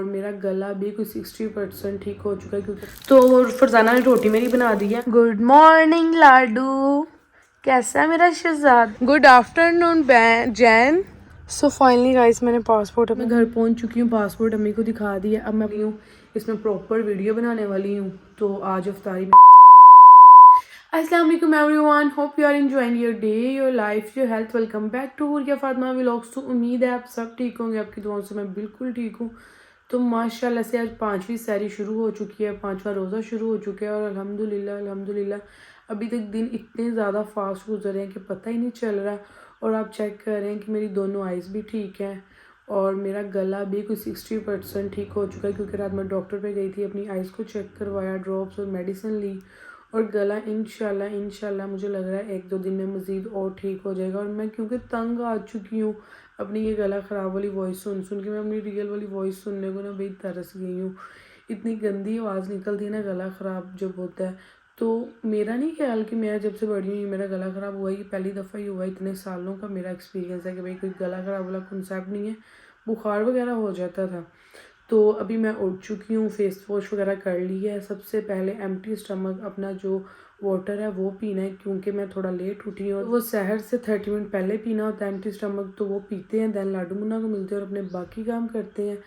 और मेरा गला भी कुछ 60% ठीक हो चुका है क्योंकि तो फरजाना ने रोटी मेरी बना दी है। गुड मॉर्निंग लाडू, कैसा है मेरा Shehzad. Good afternoon Jain. So finally guys मैंने पासपोर्ट अपने घर पहुंच चुकी हूँ, पासपोर्ट अम्मी को दिखा दिया। अब मैं हूँ इसमें प्रॉपर वीडियो बनाने वाली हूँ। तो आज अफ्तारी में अस्सलाम वालेकुम everyone, hope you are enjoying your day, your life, your health. Welcome back to Huriya Fatima vlogs. तो उम्मीद है आप सब ठीक होंगे, आपकी दुआओं से मैं बिल्कुल ठीक हूँ। तो माशाल्लाह से आज 5वीं सहरी शुरू हो चुकी है, 5वां रोज़ा शुरू हो चुका है और अल्हम्दुलिल्लाह अल्हम्दुलिल्लाह अभी तक दिन इतने ज़्यादा फास्ट गुजर रहे हैं कि पता ही नहीं चल रहा। और आप चेक कर रहे हैं कि मेरी दोनों आइज़ भी ठीक हैं और मेरा गला भी कुछ 60% ठीक हो चुका है क्योंकि रात मैं डॉक्टर पे गई थी, अपनी आइज़ को चेक करवाया, ड्रॉप्स और मेडिसिन ली और गला इंशाल्लाह मुझे लग रहा है 1-2 दिन में मज़ीद और ठीक हो जाएगा। और मैं क्योंकि तंग आ चुकी हूँ अपनी ये गला ख़राब वाली वॉइस सुन के, मैं अपनी रियल वाली वॉइस सुनने को ना भाई तरस गई हूँ। इतनी गंदी आवाज़ निकलती है ना गला ख़राब जब होता है। तो मेरा नहीं ख्याल कि मैं जब से बड़ी हुई मेरा गला ख़राब हुआ, ये पहली दफ़ा ही हुआ। इतने सालों का मेरा एक्सपीरियंस है कि भाई कोई गला ख़राब वाला कॉन्सेप्ट नहीं है। बुखार वगैरह हो जाता था। तो अभी मैं उठ चुकी हूँ, फेस वॉश वगैरह कर ली है। सबसे पहले एम्प्टी स्टमक अपना जो वाटर है वो पीना है क्योंकि मैं थोड़ा लेट उठी हूँ और वो सहर से 30 मिनट पहले पीना होता है एम्प्टी स्टमक। तो वो पीते हैं, दैन लाडू मुन्ना को मिलते हैं और अपने बाकी काम करते हैं।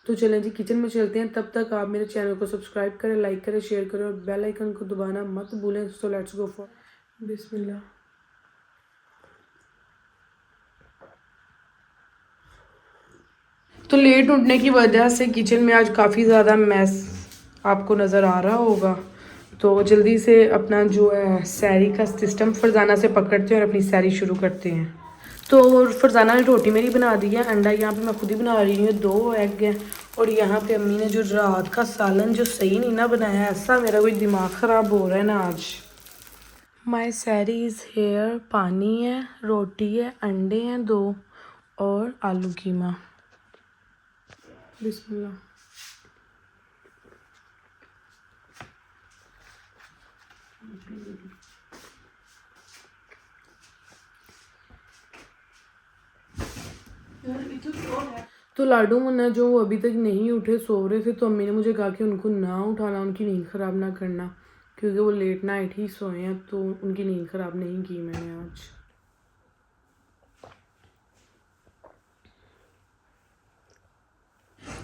तो चलें जी किचन में चलते हैं। तब तक आप मेरे चैनल को सब्सक्राइब करें, लाइक करें, शेयर करें और बेल आइकन को दबाना मत भूलें। सो लेट्स गो फॉर बिस्मिल्लाह। तो लेट उठने की वजह से किचन में आज काफ़ी ज़्यादा मैस आपको नज़र आ रहा होगा। तो जल्दी से अपना जो है सैरी का सिस्टम फरजाना से पकड़ते हैं और अपनी सैरी शुरू करते हैं। तो फरजाना ने रोटी मेरी बना दी है, अंडा यहाँ पे मैं खुद ही बना रही हूँ, 2 एग हैं। और यहाँ पे अम्मी ने जो रात का सालन जो सही नहीं ना बनाया, ऐसा मेरा कोई दिमाग ख़राब हो रहा है ना आज। माई सैरी इज़ हेयर। पानी है, रोटी है, अंडे हैं 2 और आलू कीमा। बिस्मिल्लाह। तो लाडू मुन्ना जो वो अभी तक नहीं उठे, सो रहे थे। तो अम्मी ने मुझे कहा कि उनको ना उठाना, उनकी नींद ख़राब ना करना क्योंकि वो लेट नाइट ही सोए हैं। तो उनकी नींद ख़राब नहीं की मैंने आज।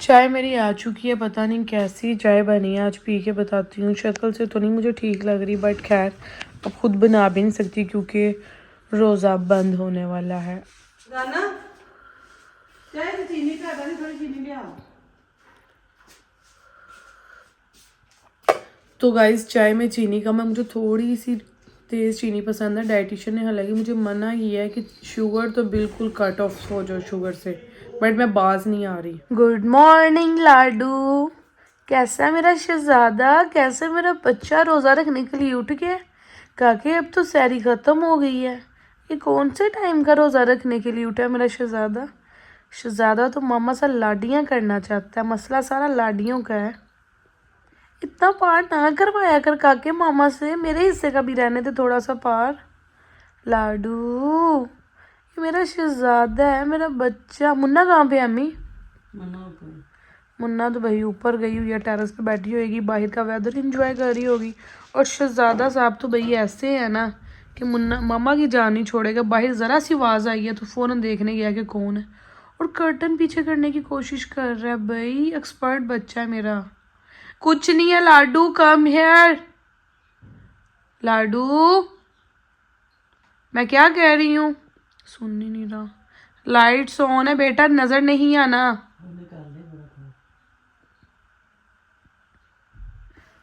चाय मेरी आ चुकी है, पता नहीं कैसी चाय बनी है, आज पी के बताती हूँ। शक्ल से तो नहीं मुझे ठीक लग रही बट खैर अब खुद बना भी नहीं सकती क्योंकि रोज़ा बंद होने वाला है। तो गाइस चाय में चीनी कम है, मुझे थोड़ी सी तेज़ चीनी पसंद है। डाइटिशियन ने हालांकि मुझे मना किया है कि शुगर तो बिल्कुल कट ऑफ हो जाओ शुगर से, बट मैं बाज नहीं आ रही। गुड मॉर्निंग लाडू, कैसा है मेरा शहजादा, कैसे मेरा बच्चा। रोज़ा रखने के लिए उठ गया काके, अब तो सैरी ख़त्म हो गई है। ये कौन से टाइम का रोज़ा रखने के लिए उठा है मेरा शहजादा। शहजादा तो मामा से लाडियाँ करना चाहता है, मसला सारा लाडियों का है। इतना पार ना करवाया कर काके मामा से, मेरे हिस्से का भी रहने दे थोड़ा सा पार। लाडू ये मेरा शहजादा है, मेरा बच्चा। मुन्ना कहाँ पे है अम्मी? मुन्ना तो भाई ऊपर गई हुई है, टेरेस पे बैठी होगी, बाहर का वेदर एंजॉय कर रही होगी। और शहजादा साहब तो भाई ऐसे है ना कि मुन्ना मामा की जान नहीं छोड़ेगा। बाहर ज़रा सी आवाज़ आई है तो फ़ौरन देखने गया कि कौन है और कर्टन पीछे करने की कोशिश कर रहा है। भाई एक्सपर्ट बच्चा है मेरा। कुछ नहीं है लाडू, कम हेयर। लाडू मैं क्या कह रही हूँ, सुन ही नहीं रहा। लाइट्स ऑन है बेटा, नजर नहीं आना।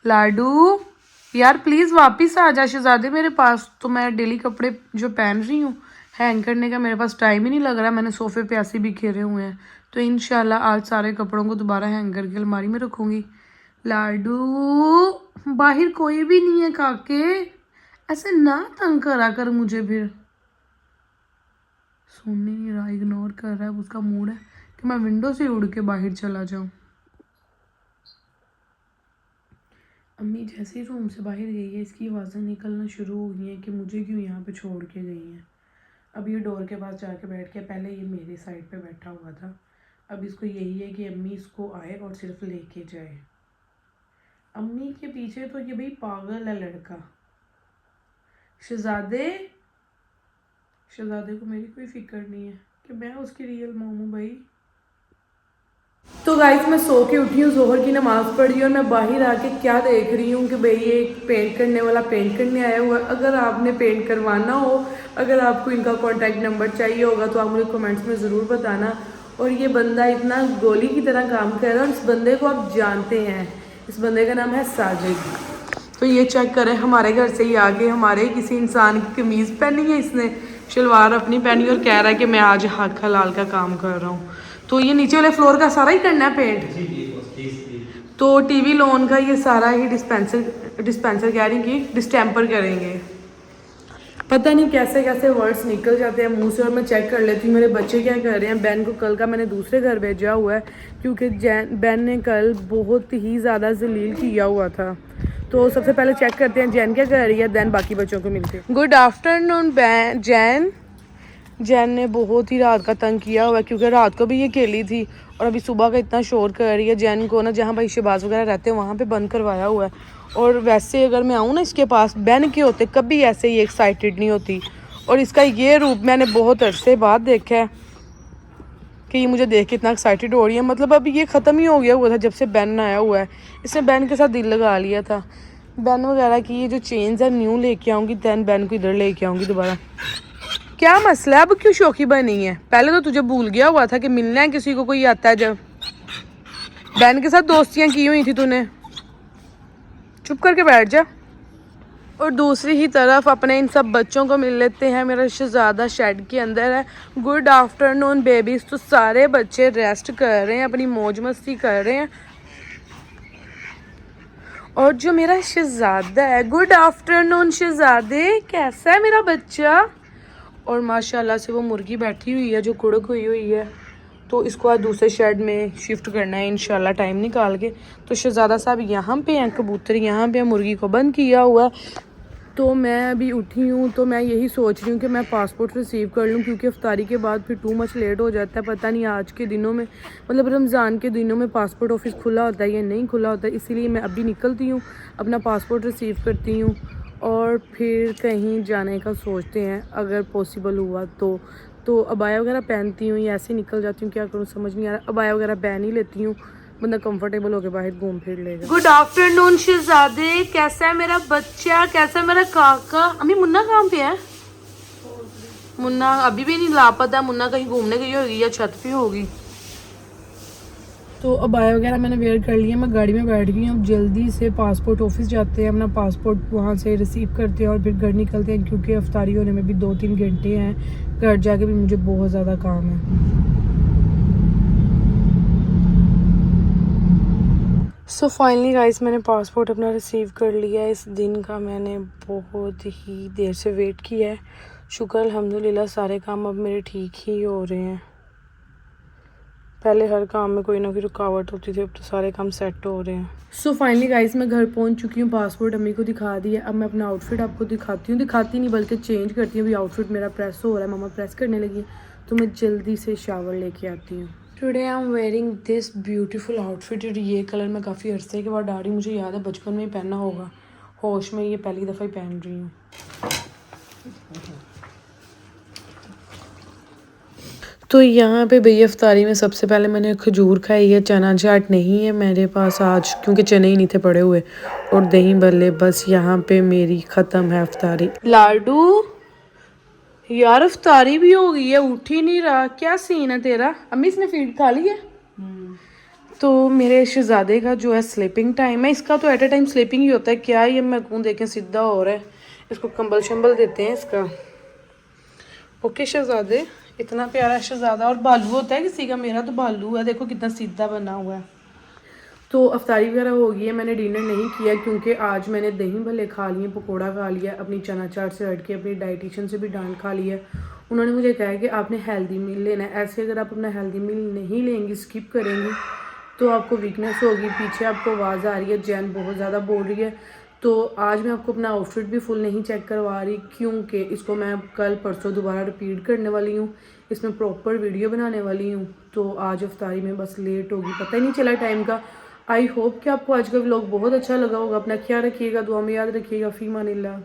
लाडू यार प्लीज वापिस आ जा शहजादे मेरे पास। तो मैं डेली कपड़े जो पहन रही हूँ हैंग करने का मेरे पास टाइम ही नहीं लग रहा। मैंने सोफे पे ऐसे बिखेरे हुए हैं तो इंशाल्लाह आज सारे कपड़ों को दोबारा हैंग करके अलमारी में रखूंगी। लाडू बाहर कोई भी नहीं है काके, ऐसे ना तंग करा कर मुझे। फिर सुन ही नहीं रहा, इग्नोर कर रहा है। उसका मूड है कि मैं विंडो से उड़ के बाहर चला जाऊं। अम्मी जैसे ही रूम से बाहर गई है इसकी आवाज़ें निकलना शुरू हो गई हैं कि मुझे क्यों यहाँ पे छोड़ के गई हैं। अब ये डोर के पास जाके बैठ के, पहले ये मेरी साइड पे बैठा हुआ था अब इसको यही है कि अम्मी इसको आए और सिर्फ लेके जाए। अम्मी के पीछे तो ये भाई पागल है लड़का। शहजादे को मेरी कोई फिक्र नहीं है कि मैं उसकी रियल मॉम हूँ भाई। तो गाइस मैं सो के उठी हूँ, जोहर की नमाज़ पढ़ी और मैं बाहर आके क्या देख रही हूँ कि भाई ये पेंट करने वाला पेंट करने आया हुआ है। अगर आपने पेंट करवाना हो, अगर आपको इनका कॉन्टैक्ट नंबर चाहिए होगा तो आप मुझे कमेंट्स में ज़रूर बताना। और ये बंदा इतना गोली की तरह काम कर रहा है और इस बंदे को आप जानते हैं, इस बंदे का नाम है साजिद। तो ये चेक करें, हमारे घर से ही आके हमारे किसी इंसान की कमीज़ पहनी है इसने, शलवार अपनी पहनी और कह रहा है कि मैं आज हक हलाल का काम कर रहा हूँ। तो ये नीचे वाले फ्लोर का सारा ही करना है पेंट। तो टीवी लोन का ये सारा ही डिस्पेंसर कह रही कि डिस्टेम्पर करेंगे। पता नहीं कैसे कैसे वर्ड्स निकल जाते हैं मुंह से। और मैं चेक कर लेती हूँ मेरे बच्चे क्या कर रहे हैं। बैन को कल का मैंने दूसरे घर भेजा हुआ है क्योंकि बैन ने कल बहुत ही ज़्यादा जलील किया हुआ था। तो सबसे पहले चेक करते हैं जैन क्या कर रही है, दैन बाकी बच्चों को मिलते हैं। गुड आफ्टरनून जैन ने बहुत ही रात का तंग किया हुआ है क्योंकि रात को भी ये अकेली थी और अभी सुबह का इतना शोर कर रही है। जैन को ना जहाँ भाई शहबाज वगैरह रहते हैं वहाँ पे बंद करवाया हुआ है। और वैसे अगर मैं आऊँ ना इसके पास, बैन के होते कभी ऐसे ही एक्साइटेड नहीं होती। और इसका ये रूप मैंने बहुत अरसे बाद देखा है कि ये मुझे देख के इतना एक्साइटेड हो रही है। मतलब अभी ये ख़त्म ही हो गया हुआ था जब से बैन आया हुआ है। इसने बैन के साथ दिल लगा लिया था। बैन वगैरह की ये जो चेंज है न्यू लेके आऊँगी, दैन बैन को इधर लेके आऊँगी दोबारा। क्या मसला है, अब क्यों शौकी बनी है? पहले तो तुझे भूल गया हुआ था कि मिलना है किसी को, कोई आता है जब। बैन के साथ दोस्तियाँ की हुई थी तूने, चुप करके बैठ जा। और दूसरी ही तरफ अपने इन सब बच्चों को मिल लेते हैं। मेरा शहजादा शेड के अंदर है। Good afternoon babies. तो सारे बच्चे रेस्ट कर रहे हैं, अपनी मौज मस्ती कर रहे हैं। और जो मेरा शहजादा है, गुड आफ्टरनून शहजादे, कैसा है मेरा बच्चा? और माशाल्लाह से वो मुर्गी बैठी हुई है जो कुड़क हुई है। तो इसको आज दूसरे शेड में शिफ्ट करना है इंशाल्लाह टाइम निकाल के। तो शहजादा साहब यहाँ पे हैं, कबूतर यहाँ पे, मुर्गी को बंद किया हुआ है। तो मैं अभी उठी हूँ तो मैं यही सोच रही हूँ कि मैं पासपोर्ट रिसीव कर लूँ क्योंकि इफ्तारी के बाद फिर टू मच लेट हो जाता है। पता नहीं आज के दिनों में, मतलब रमज़ान के दिनों में पासपोर्ट ऑफिस खुला होता है या नहीं खुला होता है। इसीलिए मैं अभी निकलती हूँ, अपना पासपोर्ट रिसीव करती हूँ और फिर कहीं जाने का सोचते हैं अगर पॉसिबल हुआ तो अबाया वगैरह पहनती हूँ या ऐसे निकल जाती हूँ। क्या करूँ समझ नहीं आ रहा। अबाया वगैरह पहन ही लेती हूँ, बंदा कंफर्टेबल होके बाहर घूम फिर लेगा। गुड आफ्टरनून शहजादे, कैसा है मेरा बच्चा, कैसा है मेरा काका? अम्मी मुन्ना कहाँ पे है? मुन्ना अभी भी नहीं लापता। मुन्ना कहीं घूमने गई होगी या छत पे होगी। तो अबाया वगैरह मैंने वेयर कर लिया, मैं गाड़ी में बैठ गई हूँ। अब जल्दी से पासपोर्ट ऑफिस जाते हैं, अपना पासपोर्ट वहाँ से रिसीव करते हैं और फिर घर निकलते हैं क्योंकि इफ्तारी होने में भी 2-3 घंटे हैं। घर जाके भी मुझे बहुत ज़्यादा काम है। सो फाइनली गाइस मैंने पासपोर्ट अपना रिसीव कर लिया है। इस दिन का मैंने बहुत ही देर से वेट किया है। शुक्र अल्हम्दुलिल्लाह सारे काम अब मेरे ठीक ही हो रहे हैं। पहले हर काम में कोई ना कोई रुकावट होती थी, अब तो सारे काम सेट हो रहे हैं। सो फाइनली गाइस मैं घर पहुंच चुकी हूँ। पासपोर्ट अम्मी को दिखा दिया। अब मैं अपना आउटफिट आपको दिखाती नहीं बल्कि चेंज करती हूँ। अभी आउटफिट मेरा प्रेस हो रहा है, मामा प्रेस करने लगी तो मैं जल्दी से शावर लेके आती हूँ। Today I am wearing this beautiful outfit. और ये कलर मैं काफ़ी अरसे के बाद आ रही हूँ। मुझे याद है बचपन में ही पहनना होगा, होश में ये पहली दफ़ा ही पहन रही हूँ। तो यहाँ पे भैया इफ्तारी में सबसे पहले मैंने खजूर खाई है। चना चाट नहीं है मेरे पास आज क्योंकि चने ही नहीं थे पड़े हुए, और दही भल्ले। बस यहाँ पे मेरी ख़त्म है इफ्तारी। लाडू यार इफ्तारी भी हो गई है, उठ ही नहीं रहा, क्या सीन है तेरा? अम्मी इसने फीड खा ली है? तो मेरे शहजादे का जो है स्लीपिंग टाइम है। इसका तो एट अ टाइम स्लीपिंग ही होता है। क्या ये मैं कौन देखें सीधा हो रहा है। इसको कंबल शंबल देते हैं इसका। ओके शहजादे, इतना प्यारा शहजादा। और बालू होता है किसी का, मेरा तो बालू है, देखो कितना सीधा बना हुआ है। तो अफ्तारी वगैरह हो गई है। मैंने डिनर नहीं किया क्योंकि आज मैंने दही भल्ले खा लिए, पकोड़ा खा लिया, अपनी चना चाट से हट के अपनी डाइटिशियन से भी डांट खा लिया। उन्होंने मुझे कहा है कि आपने हेल्दी मील लेना है। ऐसे अगर आप अपना हेल्दी मील नहीं लेंगी, स्किप करेंगी तो आपको वीकनेस होगी। पीछे आपको आवाज़ आ रही है, जैन बहुत ज़्यादा बोल रही है। तो आज मैं आपको अपना आउटफिट भी फुल नहीं चेक करवा रही, क्योंकि इसको मैं कल परसों दोबारा रिपीट करने वाली हूँ, इसमें प्रॉपर वीडियो बनाने वाली हूँ। तो आज इफ्तारी में बस लेट होगी, पता ही नहीं चला टाइम का। आई होप कि आपको आज का व्लॉग बहुत अच्छा लगा होगा। अपना ख्याल रखिएगा, दुआ में याद रखिएगा। फ़ी मानिल्लाह।